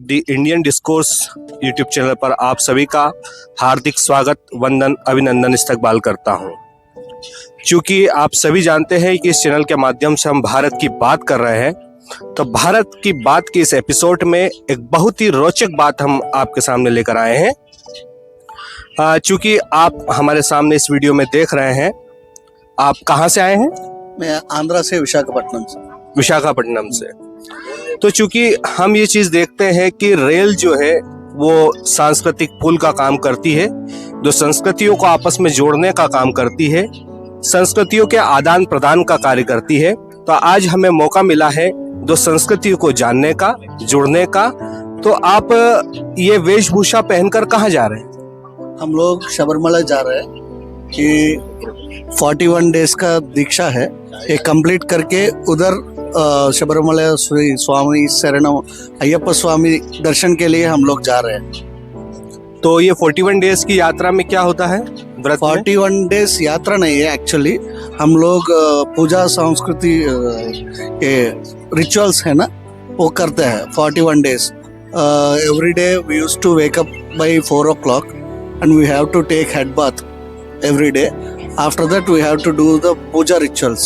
The Indian discourse YouTube channel पर आप सभी का हार्दिक स्वागत, वंदन, अभिनंदन, इस्तकबाल करता हूं। क्योंकि आप सभी जानते हैं कि इस चैनल के माध्यम से हम भारत की बात कर रहे हैं, तो भारत की बात के इस एपिसोड में एक बहुत ही रोचक बात हम आपके सामने लेकर आए हैं। चूंकि आप हमारे सामने इस वीडियो में देख रहे हैं, आप कहाँ से आए हैं? मैं आंध्रा से, विशाखापट्टनम से। तो चूंकि हम ये चीज देखते हैं कि रेल जो है वो सांस्कृतिक पुल का काम करती है, जो संस्कृतियों को आपस में जोड़ने का काम करती है, संस्कृतियों के आदान प्रदान का कार्य करती है। तो आज हमें मौका मिला है दो संस्कृतियों को जानने का, जुड़ने का। तो आप ये वेशभूषा पहनकर कहाँ जा रहे हैं? हम लोग शबरीमला जा रहे हैं कि 41 डेज का दीक्षा है, ये कंप्लीट करके उधर शबरीमला श्री स्वामी शरणम अय्यप्पा स्वामी दर्शन के लिए हम लोग जा रहे हैं। तो ये 41 डेज की यात्रा में क्या होता है? व्रत 41 डेज यात्रा नहीं है एक्चुअली, हम लोग पूजा संस्कृति के रिचुअल्स है ना, वो करते हैं 41 days. Every day we used to wake up by 4 o'clock and we have to take head bath every day. After that we have to do the puja rituals,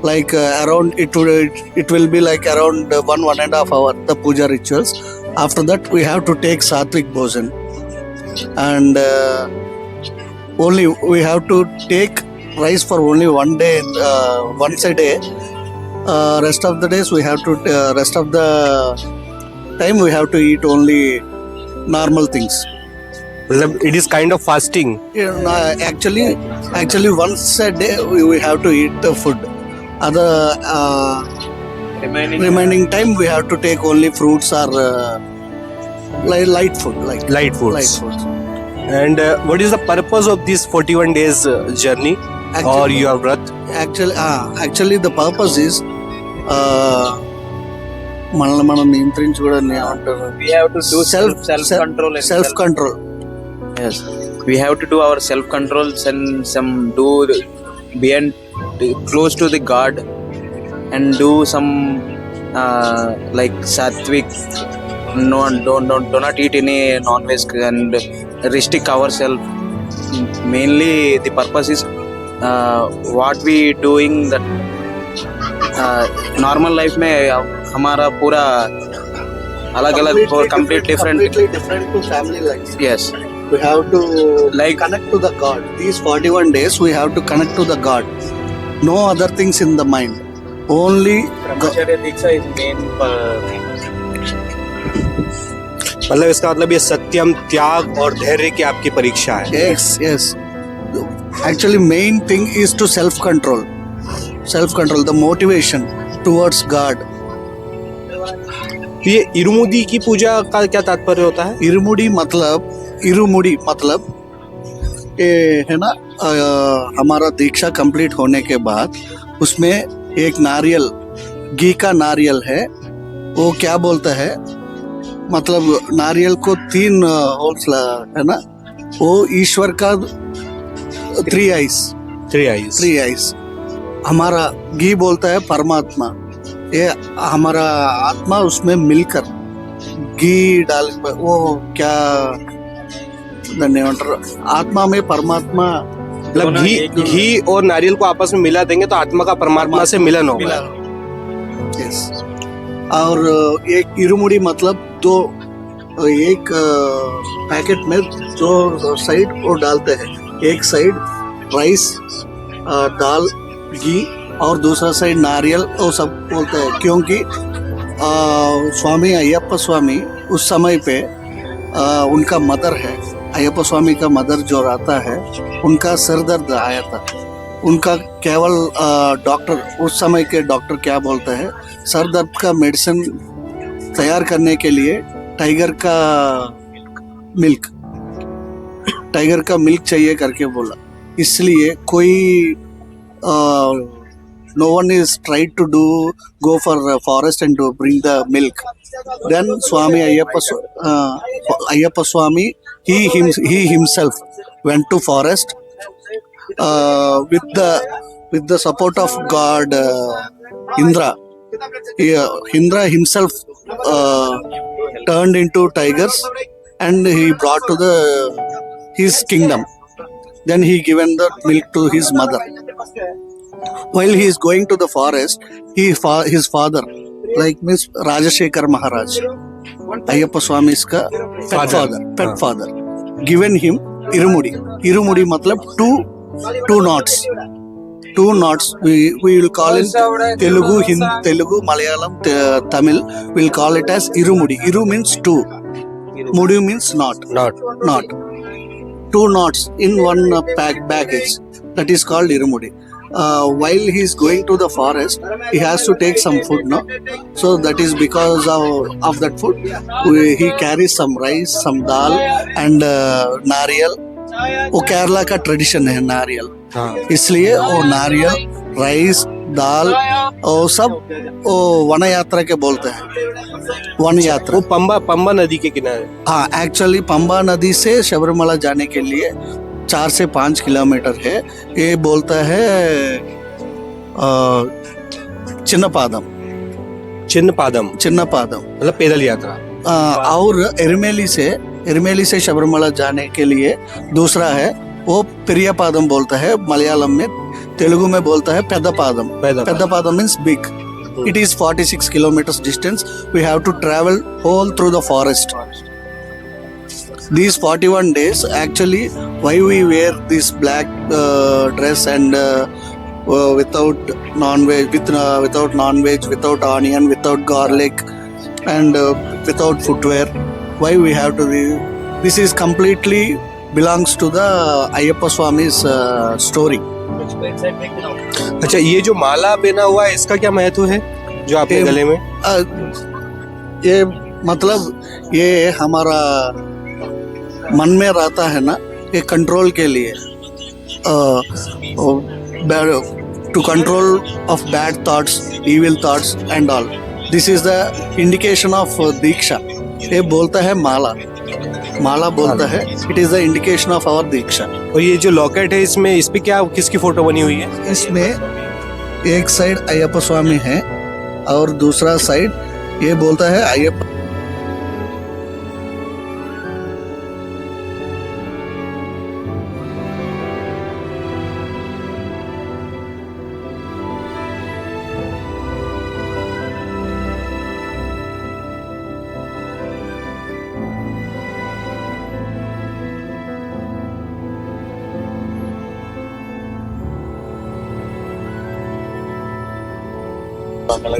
like around it will be like around 1.5 hour the puja rituals. After that we have to take sattvic bhojan, and only we have to take rice for only one day, once a day. Rest of the days we have to rest of the time we have to eat only normal things. It is kind of fasting. Actually once a day we have to eat the food. Other remaining time we have to take only fruits or light food, like Light foods. light foods. And what is the purpose of this 41 days journey or your vrat? Actually the purpose is మనల్ని మనం నియంత్రించుకోవడం ఏమంటారు, We have to do self-control and self control. Yes, we have to do our self-controls and some do beyond close to the God and do some like sattvic. No, do not eat any non-veg and restrict ourselves. Mainly the purpose is what we doing that normal life में हमारा पूरा अलग-अलग और completely different to family life. Yes. We have to Like- connect to the God. These 41 days we have to connect to the God. No other things in the mind. Only ब्रह्मचर्य दीक्षा is main मतलब इसका मतलब ये सत्यम, त्याग और धैर्य की आपकी परीक्षा है। yes. Actually main thing is to self control. The motivation towards God. ये इरुमुदी की पूजा का क्या तात्पर्य होता है? इरुमुडी मतलब ये है ना, हमारा दीक्षा कंप्लीट होने के बाद उसमें एक नारियल, घी का नारियल है, वो क्या बोलता है, मतलब नारियल को 3 होल्स है ना, वो ईश्वर का 3 आइज। हमारा घी बोलता है परमात्मा, ये हमारा आत्मा उसमें मिलकर घी डाल, वो क्या धन्यवाद, आत्मा में परमात्मा, मतलब घी और नारियल को आपस में मिला देंगे तो आत्मा का परमात्मा से मिलन होगा। यस। और एक इरुमुड़ी मतलब दो, एक पैकेट में 2 साइड वो डालते हैं, एक साइड राइस, दाल, घी और दूसरा साइड नारियल, वो सब बोलते हैं क्योंकि स्वामी अय्यप्पा स्वामी उस समय पे उनका मदर है, अय्यप्पा स्वामी का मदर जो रहता है, उनका सर दर्द आया था। उनका केवल डॉक्टर, उस समय के डॉक्टर क्या बोलते हैं, सर दर्द का मेडिसिन तैयार करने के लिए टाइगर का मिल्क चाहिए करके बोला। इसलिए कोई no one is tried to go for forest and to bring the milk. Then Swami Ayyappa Swami, he himself went to forest with the support of God Indra. Indra himself turned into tigers and he brought to his kingdom. Then he given the milk to his mother. While he is going to the forest, his father, like Miss Rajashekar Maharaj, Ayyappa Swami's ka pet father, given him Irumudi. Irumudi matlab two knots. 2 knots. We will call it Telugu, Telugu, Malayalam, Tamil. We'll call it as Irumudi. Iru means two. Mudi means knot. 2 knots in one package. That is called Irumudi. While he is going to the forest, he has to take some food, no? So that is because of that food, he carries some rice, some dal and नारियल. वो केरला का tradition है नारियल, इसलिए वो नारियल, rice, दाल और सब वो वन यात्रा के बोलते हैं. वन यात्रा वो पंबा नदी के किनारे. हाँ, एक्चुअली पंबा नदी से शबरीमला जाने के लिए 4 से 5 किलोमीटर है. ये बोलता है चिन्नपादम मतलब पैदल यात्रा. और एरमेली से शबरीमला जाने के लिए दूसरा है वो पेरियापादम बोलता है मलयालम में. तेलुगु में बोलता है पेद्दापादम means big. It is 46 kilometers distance. We have to travel all through the forest. These 41 days, actually, why we wear this black dress and without non-veg, without non-veg, without onion, without garlic, and without footwear. Why we have to? This is completely belongs to the Ayyappa Swami's story. अच्छा, ये जो माला पहना हुआ है इसका क्या महत्व है जो आपके गले में? ये मतलब ये हमारा मन में रहता है ना, ये कंट्रोल के लिए, to control of bad thoughts, evil thoughts and all. This is the indication of diksha. ये बोलता है माला बोलता है. It is the indication of our diksha. और ये जो लॉकेट है इसमें इस पे क्या किसकी फोटो बनी हुई है? इसमें एक साइड अय्यप्पा स्वामी है और दूसरा साइड ये बोलता है अय्यप्पा.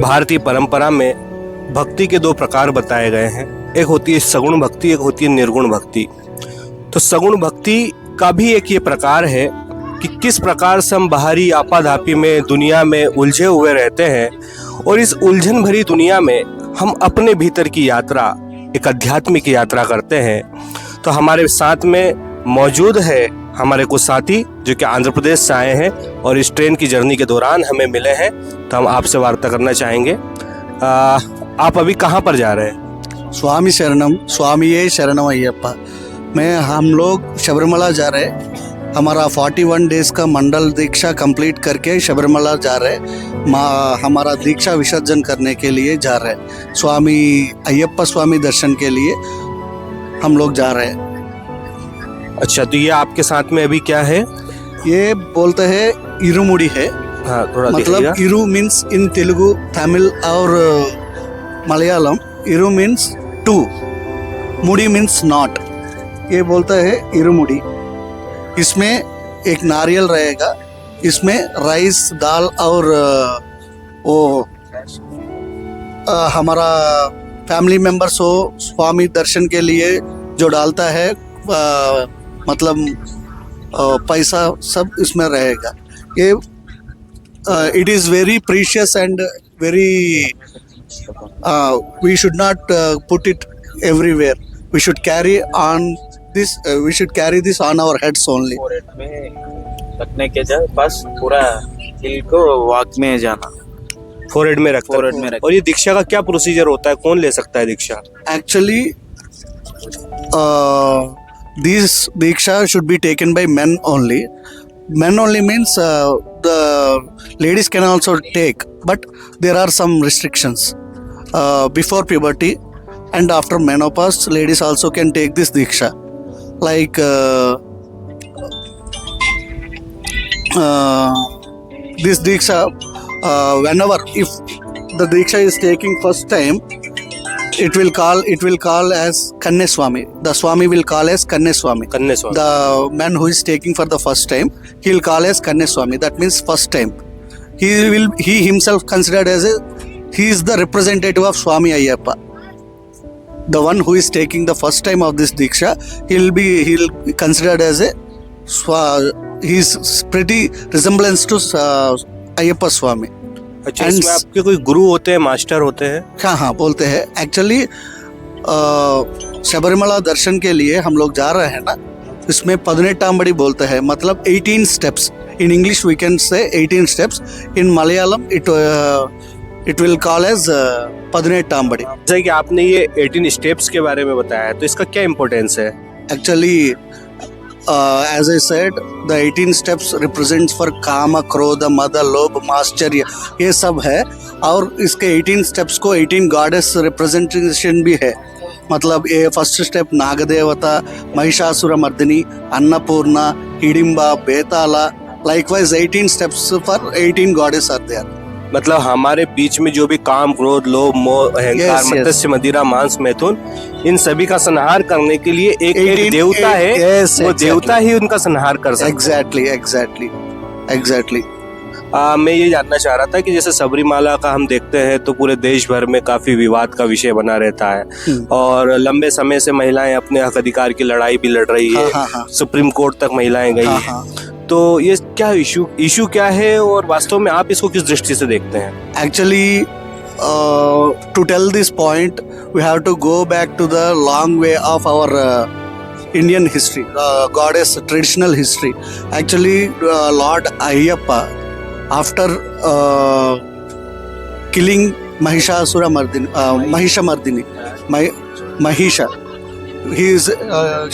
भारतीय परंपरा में भक्ति के 2 प्रकार बताए गए हैं. एक होती है सगुण भक्ति, एक होती है निर्गुण भक्ति. तो सगुण भक्ति का भी एक ये प्रकार है कि किस प्रकार से हम बाहरी आपाधापी में दुनिया में उलझे हुए रहते हैं और इस उलझन भरी दुनिया में हम अपने भीतर की यात्रा, एक आध्यात्मिक यात्रा करते हैं. तो हमारे साथ में मौजूद है हमारे कुछ साथी जो कि आंध्र प्रदेश से आए हैं और इस ट्रेन की जर्नी के दौरान हमें मिले हैं, तो हम आपसे वार्ता करना चाहेंगे. आप अभी कहाँ पर जा रहे हैं? स्वामी शरणम अय्यप्पा. हम लोग शबरीमला जा रहे हैं. हमारा 41 डेज का मंडल दीक्षा कंप्लीट करके शबरीमला जा रहे हैं. हमारा दीक्षा विसर्जन करने के लिए जा रहे हैं. स्वामी अय्यप्पा स्वामी दर्शन के लिए हम लोग जा रहे हैं. अच्छा, तो ये आपके साथ में अभी क्या है? ये बोलते हैं इरुमुडी है. हाँ, थोड़ा मतलब इरु मीन्स इन तेलुगु, तमिल और मलयालम इरु मीन्स 2, मुड़ी मीन्स नॉट. ये बोलता है इरुमुडी. इसमें एक नारियल रहेगा, इसमें राइस, दाल और वो हमारा फैमिली मेंबर्स हो स्वामी दर्शन के लिए जो डालता है, मतलब पैसा सब इसमें रहेगा. ये it is very precious and very we should not put it everywhere. We should carry on this, we should carry this on our heads only. रखने के पास पूरा दिल को वॉक में जाना, फोरहेड में रखता है. और ये दीक्षा का क्या प्रोसीजर होता है, कौन ले सकता है दीक्षा? Actually this diksha should be taken by men only. Men only means the ladies can also take, but there are some restrictions. Before puberty, and after menopause ladies also can take this diksha, like this diksha, whenever if the diksha is taking first time, it will call as Kanne Swami. The Swami will call as Kanne Swami. कन्या स्वामी The man who is taking for the first time, he will call as Kanne Swami. That means first time. He himself considered as he is the representative of Swami Ayyappa. The one who is taking the first time of this diksha, he'll be considered as he's pretty resemblance to Ayyappa Swami. अच्छा and- इसमें आपके कोई गुरु होते हैं, master होते हैं? हाँ बोलते हैं. एक्चुअली शबरीमला दर्शन के लिए हम लोग जा रहे हैं ना, इसमें 18 बोलते हैं, मतलब 18 steps. In English we can say 18 steps. In Malayalam it will call as 18 जैसे कि आपने ये 18 स्टेप्स के बारे में बताया है, तो इसका क्या इम्पोर्टेंस है? Actually as I said, the 18 steps represents for कामा, क्रोध, मद, लोभ, माश्चर्य, ये सब है. और इसके 18 steps को 18 गॉडेस रिप्रेजेंटेशन भी है. मतलब ये first step Nag Devta, Mahishasura Mardini, Annapurna, Hidimba, Betala. Likewise 18 steps for 18 goddess are there. मतलब हमारे बीच में जो भी काम, क्रोध, लोभ, मोह, अहंकार, Yes, yes. मत्स्य, मदिरा, मांस, मैथुन, इन सभी का संहार करने के लिए एक 18 देवता है. Yes, वो exactly. देवता ही उनका संहार कर सकता Exactly. है. मैं ये जानना चाह रहा था कि जैसे सबरीमाला का हम देखते हैं तो पूरे देश भर में काफी विवाद का विषय बना रहता है और लंबे समय से महिलाएं अपने हक अधिकार की लड़ाई भी लड़ रही है. हाँ. सुप्रीम कोर्ट तक महिलाएं गई हैं. हाँ. तो ये क्या इशू क्या है और वास्तव में आप इसको किस दृष्टि से देखते हैं? Actually, to tell this point, we have to go back to the long way of our Indian history, goddess traditional history. Actually, Lord Ayyappa, after killing Mahishasura Mardini, Mahisha,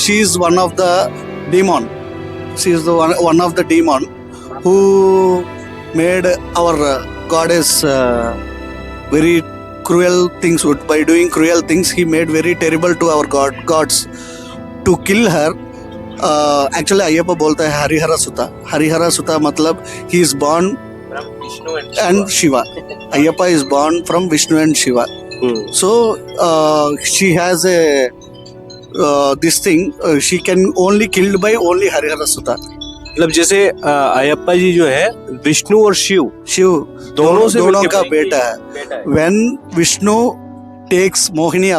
she is one of the demon. She is the one of the demon who made our goddess very cruel things. By doing cruel things, he made very terrible to our gods. To kill her, actually Ayyappa बोलता है हरिहरा सुता. हरिहरा सुता मतलब he is born from Vishnu and Shiva. Ayyappa is born from Vishnu and Shiva. So she has a this thing, she can only killed by only Harihara Sutta. मतलब जैसे अयप्पा जी जो है विष्णु और शिव दोनों से दोनों मिलके का बने। बेटा है. When Vishnu takes Mohini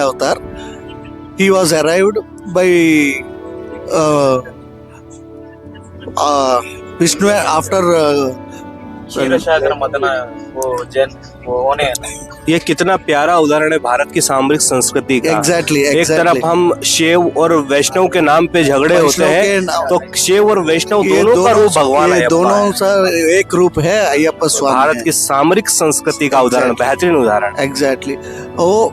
avatar, he was arrived by Vishnu after Kshirsagar Madna वो जैन वो होने ये कितना प्यारा उदाहरण है भारत की सामरिक संस्कृति का. Exactly. एक तरफ हम शैव और वैष्णव के नाम पे झगड़े होते वैष्णव के हैं नाम- तो शैव और वैष्णव ये दोनों का रूप भगवान ये अयप्पा दोनों है. सर एक रूप है अयप्पा स्वामी. भारत की सामरिक संस्कृति का उदाहरण, Exactly. बेहतरीन उदाहरण. Exactly. Oh,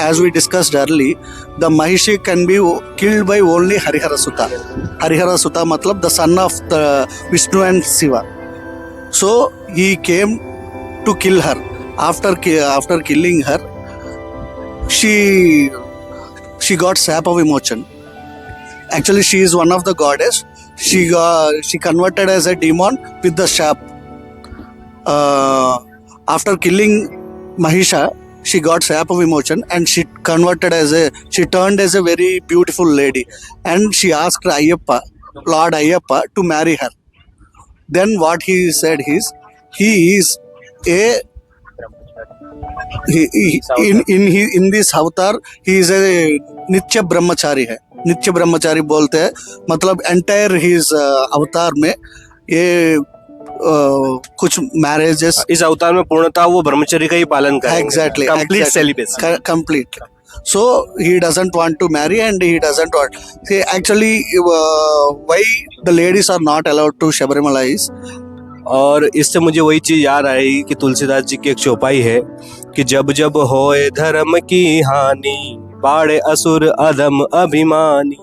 as we discussed earlier, the Mahishi can be killed by only Harihara Sutta. Harihara Sutta matlab the son of the Vishnu and Shiva. So he came to kill her. After killing her, she got sap of emotion. Actually, she is one of the goddess. She converted as a demon with the sap. After killing Mahisha, she got sap of emotion and she turned as a very beautiful lady, and she asked Lord Ayyappa to marry her. Then what he said is, he is a in this avatar he is a नित्य ब्रह्मचारी है. नित्य ब्रह्मचारी बोलते हैं मतलब entire his अवतार में ये कुछ मैरिजेस. इस अवतार में पूर्णतः वो ब्रह्मचर्य का ही पालन करेंगे. Exactly. Complete celebration. Complete. So he doesn't want to marry and he doesn't want. See, actually, why the ladies are not allowed to Shabarimala is, और इससे मुझे वही चीज याद आई कि तुलसीदास जी की एक चौपाई है कि जब जब होए धर्म की हानि बाड़े असुर अधम अभिमानी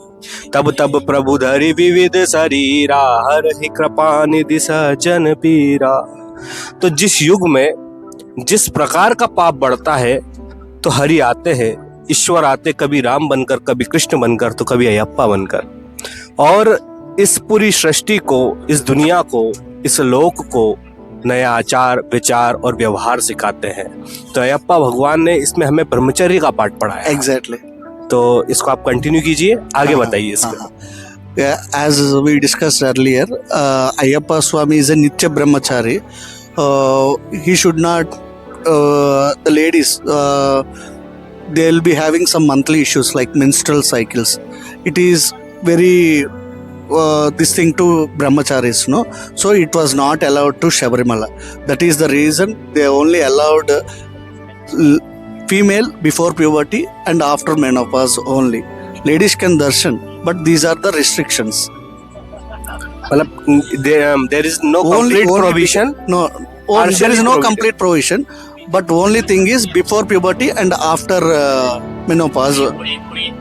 तब तब प्रभु धरि विविध शरीरा हर ही कृपा निधि सजन पीरा. तो जिस युग में जिस प्रकार का पाप बढ़ता है तो हरि आते हैं, ईश्वर आते, कभी राम बनकर, कभी कृष्ण बनकर, तो कभी अयप्पा बनकर, और इस पूरी सृष्टि को, इस दुनिया को, इस लोक को नया आचार, विचार और व्यवहार सिखाते हैं। तो अयप्पा भगवान ने इसमें हमें ब्रह्मचर्य का पाठ पढ़ाया। एग्जैक्टली। तो इसको आप कंटिन्यू कीजिए, आगे बताइए इसको। As we discussed earlier, Ayyappa Swami is a Nitya Brahmachari. He should not, the ladies, they'll be having some monthly issues like menstrual cycles. It is very this thing to brahmacharis, no? So it was not allowed to Shabarimala. That is the reason they only allowed female before puberty and after menopause only. Ladies can darshan, but these are the restrictions. मतलब there is no complete provision. No, there is no complete provision. But only thing is before puberty and after menopause,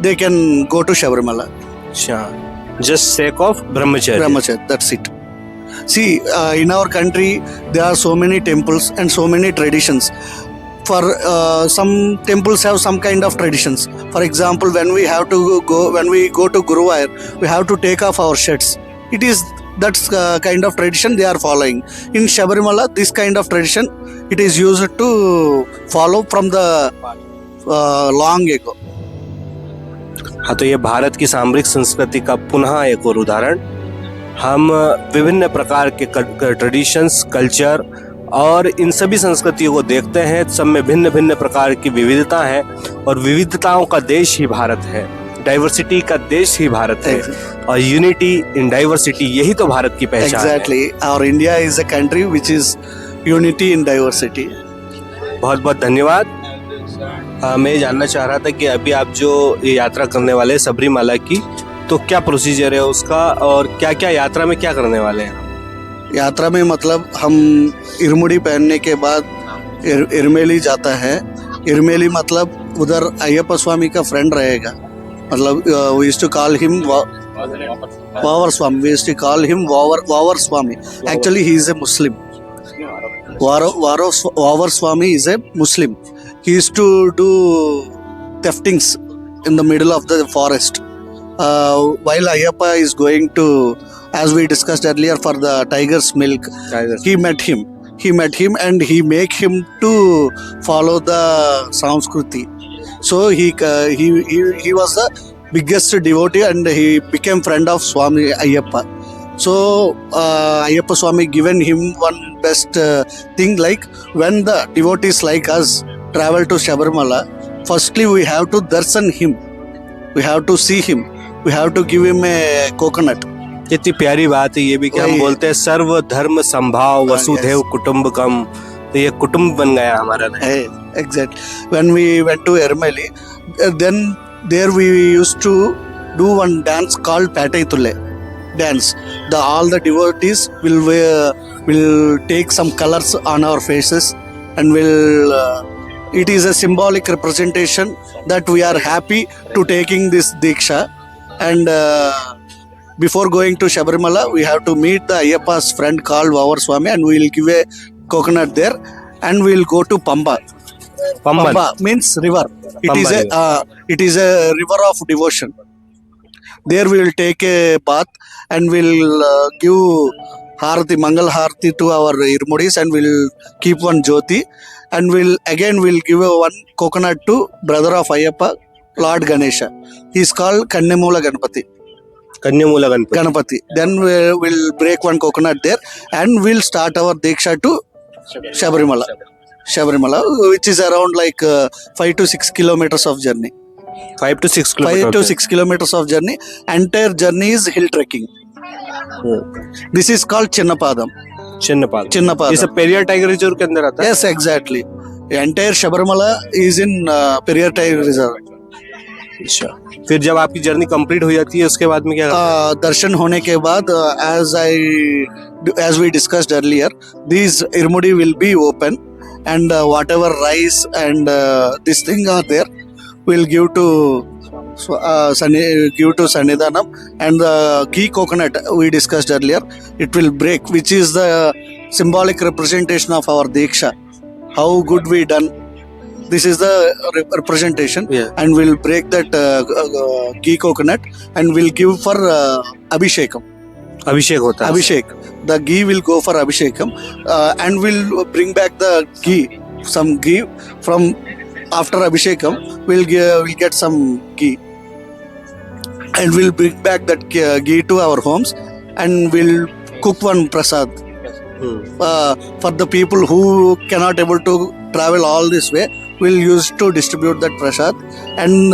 they can go to Shabarimala. Just sake of brahmacharya. Brahmacharya, that's it. See, in our country, there are so many temples and so many traditions. For some temples have some kind of traditions. For example, when we go to Guruvayur, we have to take off our shirts. It is that's kind of tradition they are following. In Shabarimala, this kind of tradition it is used to follow from the long ago. हाँ, तो ये भारत की सामरिक संस्कृति का पुनः एक और उदाहरण। हम विभिन्न प्रकार के ट्रेडिशंस, कल्चर और इन सभी संस्कृतियों को देखते हैं। सब में भिन्न भिन्न प्रकार की विविधता है और विविधताओं का देश ही भारत है, डाइवर्सिटी का देश ही भारत है। और यूनिटी इन डाइवर्सिटी, यही तो भारत की पहचान है। Exactly. Our India is a country which is unity in diversity. बहुत बहुत धन्यवाद। मैं जानना चाह रहा था कि अभी आप जो ये यात्रा करने वाले हैं सबरीमाला की, तो क्या प्रोसीजर है उसका और क्या क्या यात्रा में क्या करने वाले हैं? यात्रा में मतलब हम इरमुड़ी पहनने के बाद इरमेली जाता है। इरमेली मतलब उधर अय्यप्पा स्वामी का फ्रेंड रहेगा, मतलब we used to call him Vavar Swami. We used to call him Vavar Swami. Actually, he is a Muslim. Vavar Swami is a Muslim. He used to do theftings in the middle of the forest. While Ayyappa is going to, as we discussed earlier, for the tiger's milk, he met him. He met him and he make him to follow the Sanskruti. So he was the biggest devotee and he became friend of Swami Ayyappa. So Ayyappa Swami given him one best thing, like when the devotees like us travel to Shabarimala, firstly we have to darshan him. We have to see him. We have to give him a coconut. कितनी प्यारी बात है ये भी कि हम बोलते हैं सर्व धर्म संभाव वसुधैव कुटुंबकम, तो ये कुटुंब बन गया हमारा। Exactly. When we went to Ermeli, then there we used to do one dance called Pataitule dance. All the devotees will take some colors on our faces and it is a symbolic representation that we are happy to taking this Diksha. And before going to Shabarimala, we have to meet the Ayyappa's friend called Vavar Swami and we will give a coconut there and we will go to Pamba. Pamba means river. It is a river of devotion. There we will take a bath and we will give Harati, Mangal Harati to our Irmudis and we will keep one Jyoti and we'll give one coconut to brother of Ayyappa, Lord Ganesha. He is called Kannamula Ganpati. Kannamula Ganpati. Then we will break one coconut there and we'll start our Diksha to Shabarimala, which is around like 5 to 6 kilometers of journey. 5 to 6 kilometers. 5 to 6 kilometers of journey. Entire journey is hill trekking. This is called Chinnapadam. ये सब Periyar tiger reserve के अंदर आता है? Yes, exactly. Entire Shabarimala is in Periyar Tiger Reserve. अच्छा, फिर जब आपकी जर्नी कंप्लीट हो जाती है उसके बाद में क्या करते हैं? दर्शन होने के बाद as we discussed earlier, these Irmudi will be open and whatever rice and this thing are there will give to Sannidhanam, and the ghee coconut we discussed earlier, it will break, which is the symbolic representation of our Diksha. how good we done. This is the representation, Yeah. and we'll break that ghee coconut and we'll give for Abhishekam. अभिषेक होता है Abhishek. The ghee will go for Abhishekam, and we'll bring back the ghee, some ghee from after Abhishekam. We'll get some ghee, and we'll bring back that ghee to our homes, and we'll cook one prasad for the people who cannot able to travel all this way. We'll use to distribute that prasad, and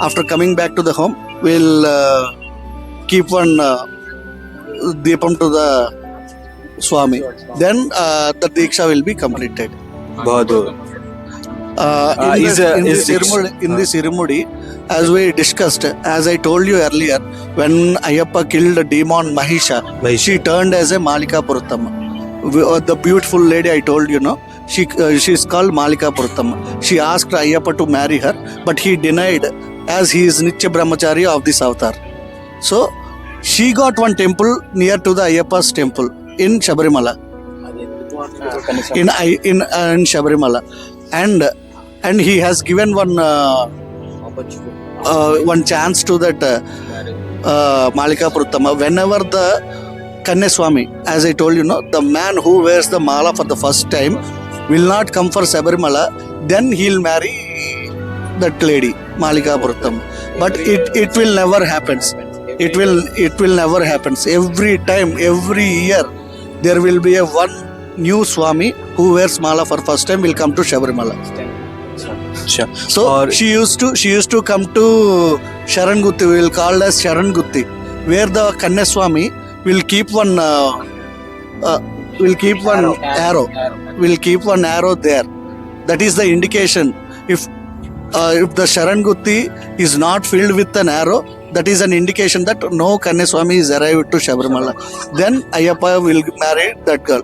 after coming back to the home, we'll keep one deepam to the Swami. Then the Diksha will be completed. बहुत In this ceremony, as we discussed, as I told you earlier, when Ayyappa killed the demon Mahisha, she turned as a Malika Puruthamma. The beautiful lady I told you, no, she's called Malika Puruthamma. She asked Ayyappa to marry her, but he denied, as he is Nitya Brahmachari of this avatar. So she got one temple near to the Ayyappa's temple in Shabarimala. In Shabarimala, and he has given one chance to that Malika Puruthamma. Whenever the Kanneswami, as I told you, no, the man who wears the mala for the first time will not come for Sabarimala, then he'll marry that lady, Malika Puruthamma. But it will never happens. It will never happens. Every time, every year, there will be a one new Swami who wears mala for first time will come to Shabarimala. अच्छा So और she used to come to Sharan Gutti. We will call as Sharan Gutti, where the Kanneswami will keep one arrow. Will keep one arrow there. That is the indication. If the Sharan Gutti is not filled with an arrow, that is an indication that no Kanneswami is arrived to Shabarimala. Then Ayyappa will marry that girl.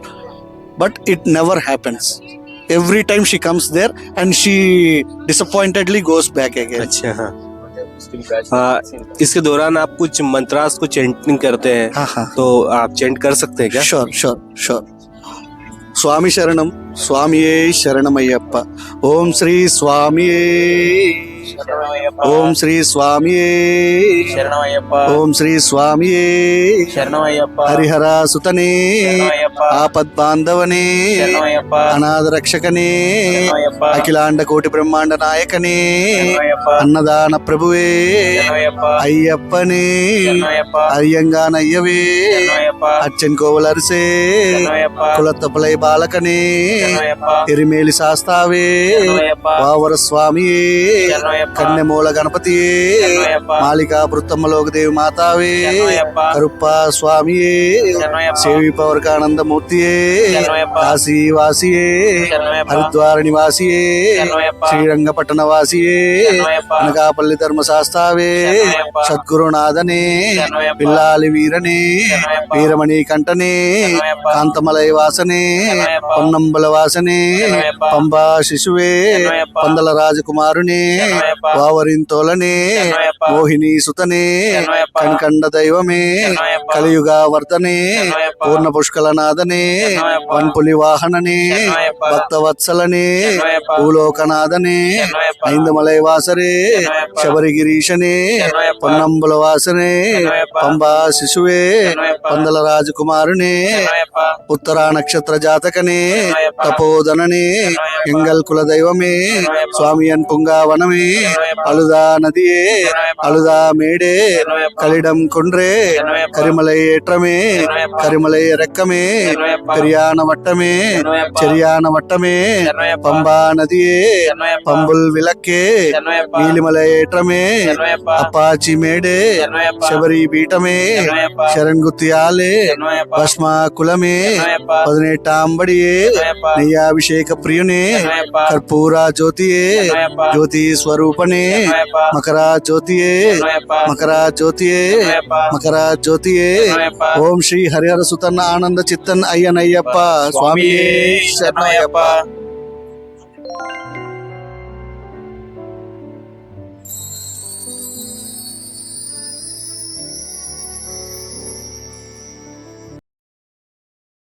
But it never happens. Every time she comes there, and she disappointedly goes back again. अच्छा हाँ इसके दौरान आप कुछ मंत्रास को chanting करते हैं हाँ. तो आप चैंट कर सकते हैं क्या Sure. Swami Sharanam, Swamiye Sharanamayappa. Om Shri Swamiye. Om Shri Swamiye. Om Shri Swamiye. Harihara Sutane. Apad Bandhavane. Anada Rakshakane. Akilanda Koti Brahmanda Nayakane. Annadana Prabhuve. Ayyappane. Ayyangana Ayyave. Achan Kovalarse. Kulattapalai Balakane. Irimeli Sastave. Vavara Swamiye. Kannemola Ganapatiye. Malika Puruthamma Lokadevi Mataave. Karuppa Swamiye. Sevi Pavarkananda Murtiye. Kasi Vasiye. Haridwar Nivasiye. Srirangapatana Vasiye. Anakapalli Dharma Sastave. Sadguru Nadane. Pillali Veerane. Veeramani Kantane. Kantamalai Vasane. Ponnambala Vasane. Pamba Shishuve. Pandala Rajakumarune. Vavarintolane. Mohini Sutane. Kankanda Daivame. Kaliyuga Vardane. Purna Pushkalanadane. Vanpuli Vahanane. Bhakta Vatsalane. Pulokanadane. Aindamalai Vasare. Shabarigirishane. Ponnambala Vasane. Pamba Shishuve. Pandala Rajakumarune. Uttara Nakshatra Jatakane. Tapodanane. Engal Kuladevame. Swamiyan Pungavaname. Aluda Nadiye. Aluda Mede. Kalidam Kundre. Karimalai Etrame. Karimalai Rekkame. Periyana Vattame. Cheriyana Vattame. Pamba Nadiye. Pambul Vilakke. Neelimalai Etrame. Apache Mede. Shabari Beatame. Sharan Guttiyale. Bhasma Kulame. 18 Ambadiye. Neyabhisheka Priyune. Karpura Jyotiye. Jyoti Swarupane. Makara Jyotiye. Makara Jyotiye. Makara Jyotiye. Om Shri Harihara Sutana Ananda Chittan Ayyanayyappa. Swamiye Sharanayappa.